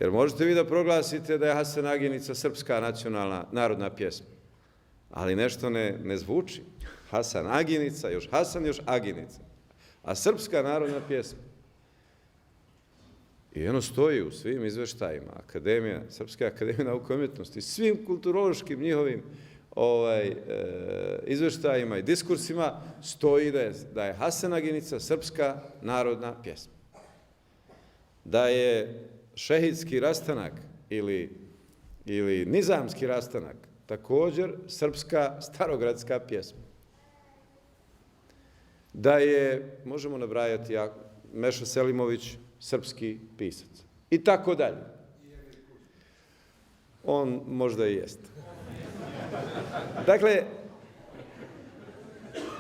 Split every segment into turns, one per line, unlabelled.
Jer možete vi da proglasite da je Hasan Aginica srpska nacionalna narodna pjesma, ali nešto ne zvuči. Hasan Aginica, još Hasan, još Aginica. A srpska narodna pjesma. I ono stoji u svim izveštajima, Srpske akademije nauke i umjetnosti, svim kulturološkim njihovim izveštajima i diskursima stoji da je Hasan Aginica srpska narodna pjesma. Da je šehidski rastanak ili nizamski rastanak također srpska starogradska pjesma. Da je, možemo nabrajati, Meša Selimović srpski pisac. I tako dalje. On možda i jeste.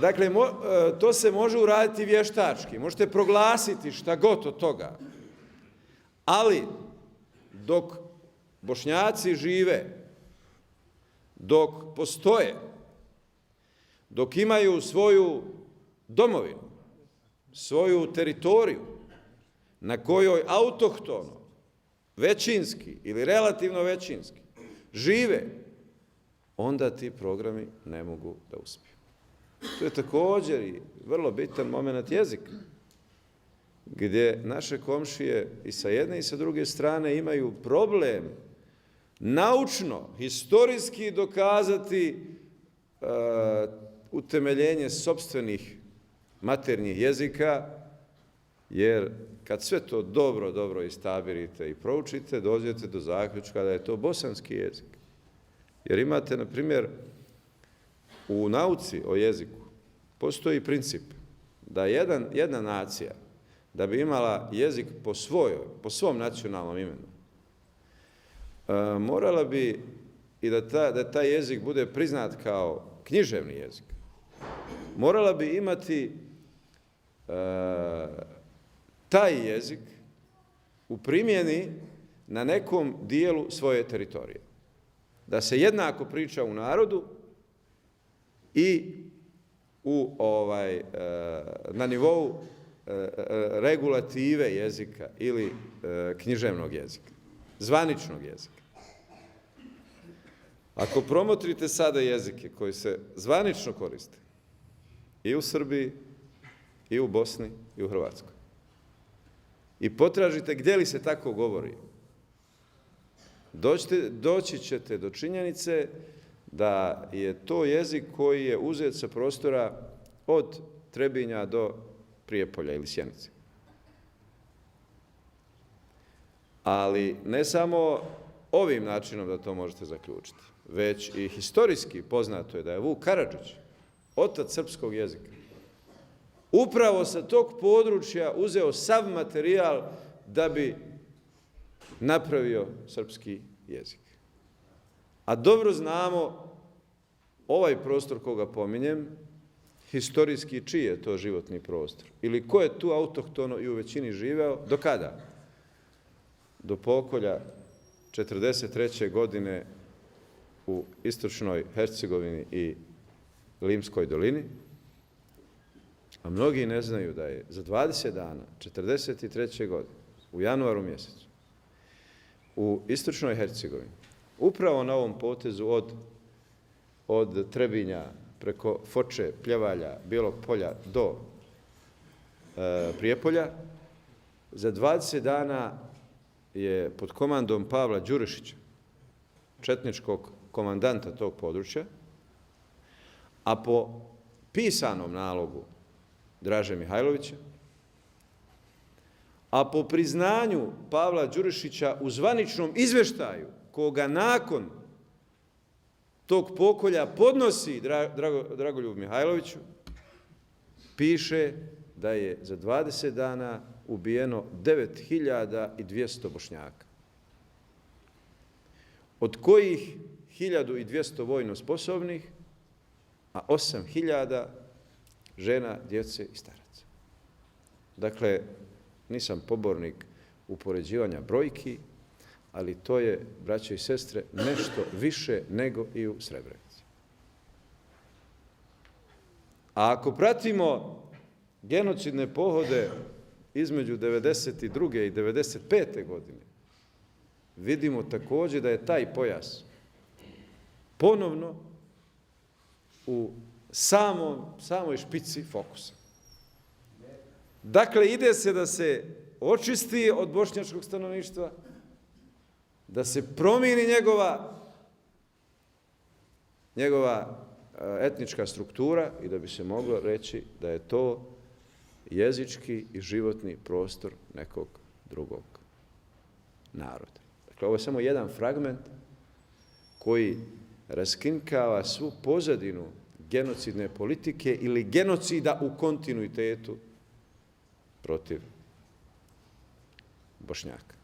Dakle, to se može uraditi vještački. Možete proglasiti šta god od toga. Ali, dok Bošnjaci žive, dok postoje, dok imaju svoju domovinu, svoju teritoriju, na kojoj autohtono, većinski ili relativno većinski žive, onda ti programi ne mogu da uspiju. To je također i vrlo bitan moment jezika, gdje naše komšije i sa jedne i sa druge strane imaju problem naučno, historijski dokazati utemeljenje sopstvenih maternjih jezika, jer kad sve to dobro istabirite i proučite, dođete do zaključka da je to bosanski jezik. Jer imate, na primjer, u nauci o jeziku postoji princip da jedna nacija, da bi imala jezik po svom nacionalnom imenu, morala bi i da taj jezik bude priznat kao književni jezik. Morala bi imati taj jezik u primjeni na nekom dijelu svoje teritorije. Da se jednako priča u narodu i na nivou regulative jezika ili književnog jezika, zvaničnog jezika. Ako promotrite sada jezike koji se zvanično koriste i u Srbiji, i u Bosni, i u Hrvatskoj, i potražite gdje li se tako govori, doći ćete do činjenice da je to jezik koji je uzet sa prostora od Trebinja do Prijepolja ili Sjenice. Ali ne samo ovim načinom da to možete zaključiti, već i historijski poznato je da je Vuk Karadžić, otac srpskog jezika, upravo sa tog područja uzeo sav materijal da bi napravio srpski jezik. A dobro znamo ovaj prostor koga pominjem, historijski čiji je to životni prostor ili ko je tu autohtono i u većini živeo, do kada? Do pokolja 1943. godine u istočnoj Hercegovini i Limskoj dolini, a mnogi ne znaju da je za 20 dana 1943. godine u januaru mjesecu u istočnoj Hercegovini, upravo na ovom potezu od Trebinja preko Foče, Pljevalja, Bijelog Polja do Prijepolja, za 20 dana je pod komandom Pavla Đurišića, četničkog komandanta tog područja, a po pisanom nalogu Draže Mihajlovića, a po priznanju Pavla Đurišića u zvaničnom izveštaju, koga nakon tog pokolja podnosi Dragoljub Mihajloviću, piše da je za 20 dana ubijeno 9200 Bošnjaka, od kojih 1200 vojno sposobnih, a 8000 žena, djece i staraca. Dakle, nisam pobornik upoređivanja brojki, ali to je, braće i sestre, nešto više nego i u Srebrenici. A ako pratimo genocidne pohode između 1992. i 1995. godine, vidimo također da je taj pojas ponovno u samoj špici fokusa. Dakle, ide se da se očisti od bošnjačkog stanovništva, da se promijeni njegova etnička struktura i da bi se moglo reći da je to jezički i životni prostor nekog drugog naroda. Dakle, ovo je samo jedan fragment koji raskrinkava svu pozadinu genocidne politike ili genocida u kontinuitetu protiv Bošnjaka.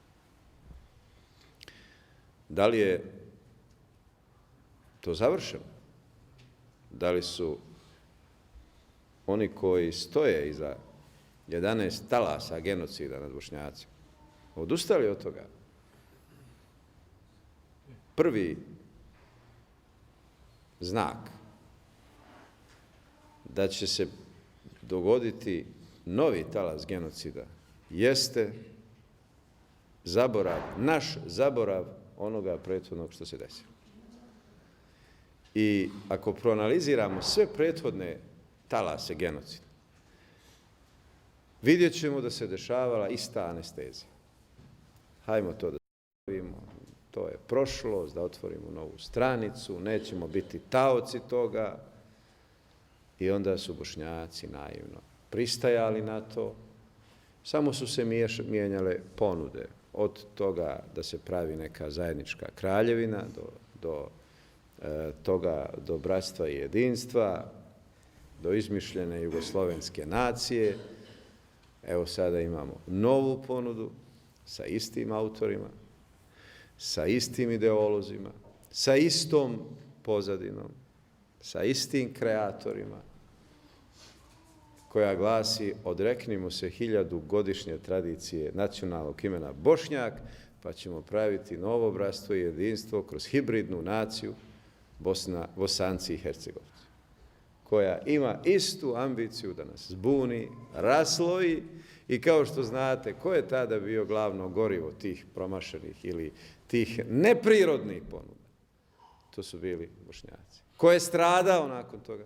Da li je to završeno? Da li su oni koji stoje iza 11 talasa genocida nad Bošnjacima odustali od toga? Prvi znak da će se dogoditi novi talas genocida jeste naš zaborav onoga prethodnog što se desilo. I ako proanaliziramo sve prethodne talase genocida, vidjet ćemo da se dešavala ista anestezija. Hajmo to da zaboravimo, to je prošlost, da otvorimo novu stranicu, nećemo biti taoci toga. I onda su Bošnjaci naivno pristajali na to. Samo su se mijenjale ponude. Od toga da se pravi neka zajednička kraljevina, do bratstva i jedinstva, do izmišljene jugoslovenske nacije. Evo sada imamo novu ponudu sa istim autorima, sa istim ideolozima, sa istom pozadinom, sa istim kreatorima, koja glasi: odreknimo se 1000-godišnje tradicije nacionalnog imena Bošnjak, pa ćemo praviti novo bratstvo i jedinstvo kroz hibridnu naciju Bosanci i Hercegovci, koja ima istu ambiciju da nas zbuni, rasloji i kao što znate, ko je tada bio glavno gorivo tih promašenih ili tih neprirodnih ponuda? To su bili Bošnjaci. Ko je stradao nakon toga?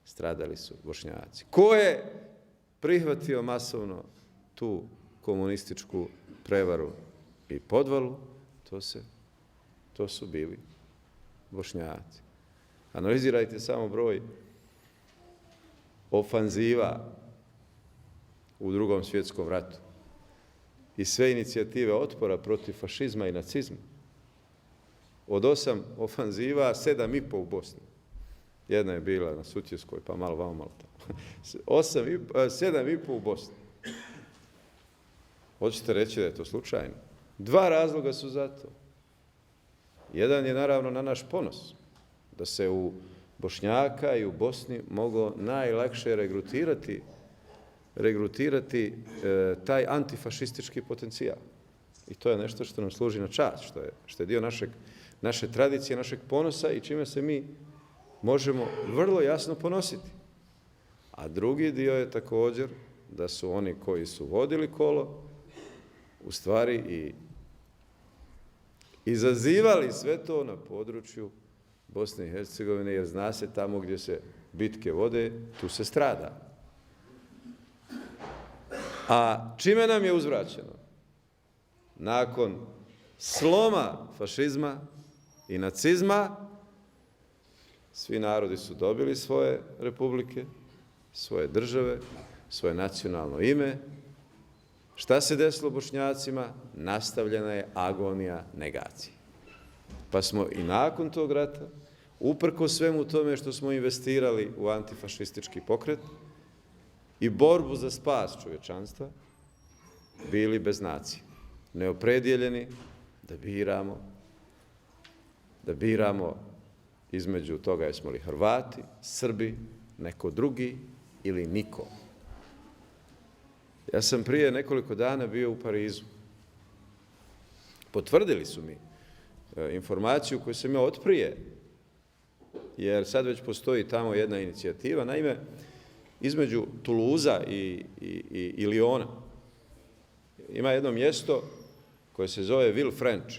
Stradali su Bošnjaci. Ko je prihvatio masovno tu komunističku prevaru i podvalu? To su bili Bošnjaci. Analizirajte samo broj ofanziva u Drugom svjetskom ratu i sve inicijative otpora protiv fašizma i nacizma. Od 8 ofanziva, 7,5 u Bosni. Jedna je bila na Sutjeskoj, pa malo vamo, malo tamo. 7,5 u Bosni. Hoćete reći da je to slučajno? 2 razloga su za to. Jedan je naravno na naš ponos, da se u Bošnjaka i u Bosni moglo najlakše regrutirati taj antifašistički potencijal. I to je nešto što nam služi na čast, što je dio naše tradicije, našeg ponosa i čime se mi možemo vrlo jasno ponositi. A drugi dio je također da su oni koji su vodili kolo u stvari i izazivali sve to na području Bosne i Hercegovine, jer zna se tamo gdje se bitke vode, tu se strada. A čime nam je uzvraćeno? Nakon sloma fašizma i nacizma, svi narodi su dobili svoje republike, svoje države, svoje nacionalno ime. Šta se desilo Bošnjacima? Nastavljena je agonija negacije. Pa smo i nakon tog rata, uprkos svemu tome što smo investirali u antifašistički pokret i borbu za spas čovječanstva, bili bez nacije. Neopredjeljeni da biramo između toga jesmo li Hrvati, Srbi, neko drugi ili niko. Ja sam prije nekoliko dana bio u Parizu. Potvrdili su mi informaciju koju sam imao otprije, jer sad već postoji tamo jedna inicijativa. Naime, između Tuluza i Liona ima jedno mjesto koje se zove Will French.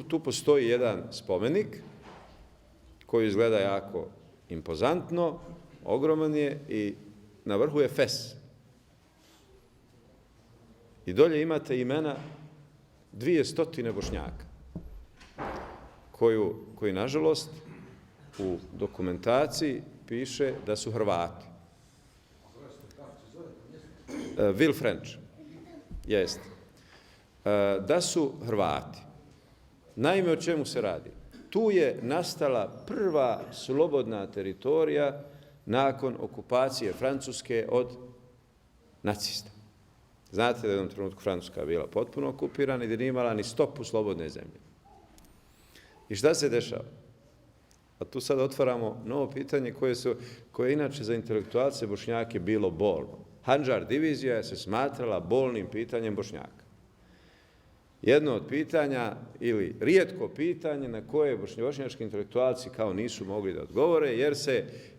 Tu postoji jedan spomenik koji izgleda jako impozantno, ogroman je i na vrhu je fes. I dolje imate imena 200 Bošnjaka koji nažalost u dokumentaciji piše da su Hrvati. Will French. Jeste. Da su Hrvati. Naime, o čemu se radi? Tu je nastala prva slobodna teritorija nakon okupacije Francuske od nacista. Znate da je u jednom trenutku Francuska bila potpuno okupirana i da nije imala ni stopu slobodne zemlje. I šta se dešava? A tu sad otvaramo novo pitanje koje je inače za intelektualce Bošnjake bilo bolno. Handžar divizija se smatrala bolnim pitanjem Bošnjaka. Jedno od pitanja ili rijetko pitanje na koje bošnjački intelektualci kao nisu mogli da odgovore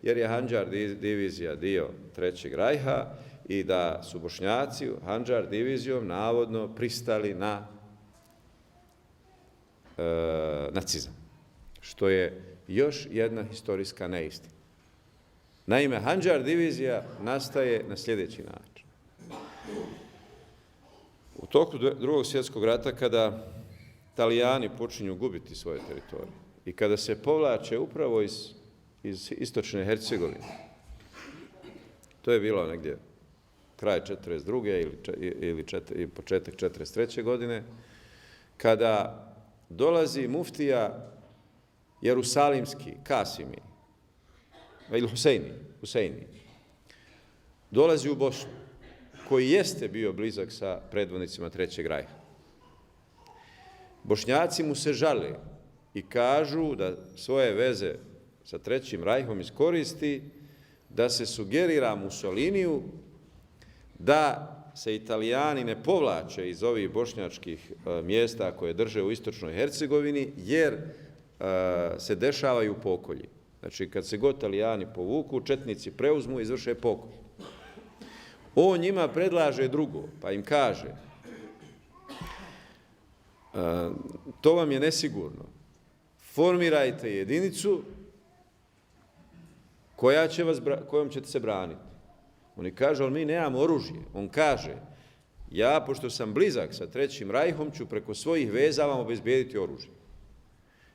jer je Handžar divizija dio Trećeg rajha i da su Bošnjaci Handžar divizijom navodno pristali na nacizam, što je još jedna historijska neistina. Naime, Handžar divizija nastaje na sljedeći način. U toku Drugog svjetskog rata, kada Italijani počinju gubiti svoje teritorije i kada se povlače upravo iz istočne Hercegovine, to je bilo negdje kraj 1942. ili početak 1943. godine, kada dolazi muftija Jerusalimski, Kasimi, ili Huseini, dolazi u Bosnu, koji jeste bio blizak sa predvodnicima Trećeg rajha. Bošnjaci mu se žale i kažu da svoje veze sa Trećim rajhom iskoristi da se sugerira Mussoliniju da se Italijani ne povlače iz ovih bošnjačkih mjesta koje drže u istočnoj Hercegovini, jer se dešavaju pokolji. Znači, kad se god Italijani povuku, četnici preuzmu i izvrše pokolj. On njima predlaže drugo, pa im kaže, to vam je nesigurno. Formirajte jedinicu kojom ćete se braniti. Oni kažu, ali mi nemamo oružje. On kaže, ja, pošto sam blizak sa Trećim rajhom, ću preko svojih veza vam obezbijediti oružje.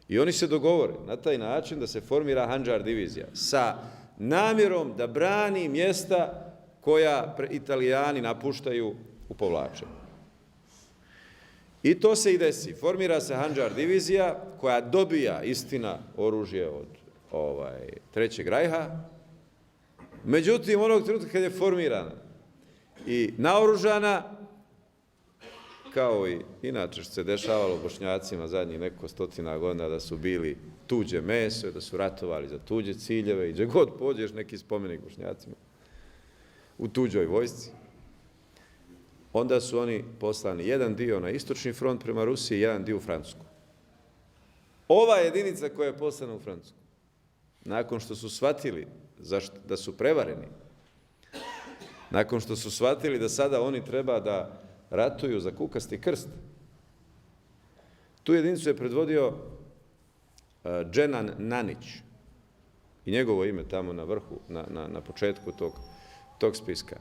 I oni se dogovore na taj način da se formira Handžar divizija sa namjerom da brani mjesta koja Italijani napuštaju u povlačenju. I to se i desi. Formira se Handžar divizija koja dobija, istina, oružje od Trećeg rajha. Međutim, onog trenutka kad je formirana i naoružana, kao i inače što se dešavalo Bošnjacima zadnjih nekoliko stotina godina, da su bili tuđe meso, da su ratovali za tuđe ciljeve i gdje god pođeš neki spomenik Bošnjacima u tuđoj vojsci, onda su oni poslani jedan dio na istočni front prema Rusiji, jedan dio u Francusku. Ova jedinica koja je poslana u Francusku, nakon što su shvatili da su prevareni, nakon što su shvatili da sada oni treba da ratuju za kukasti krst, tu jedinicu je predvodio Dženan Nanić i njegovo ime tamo na vrhu, na početku tog spiska.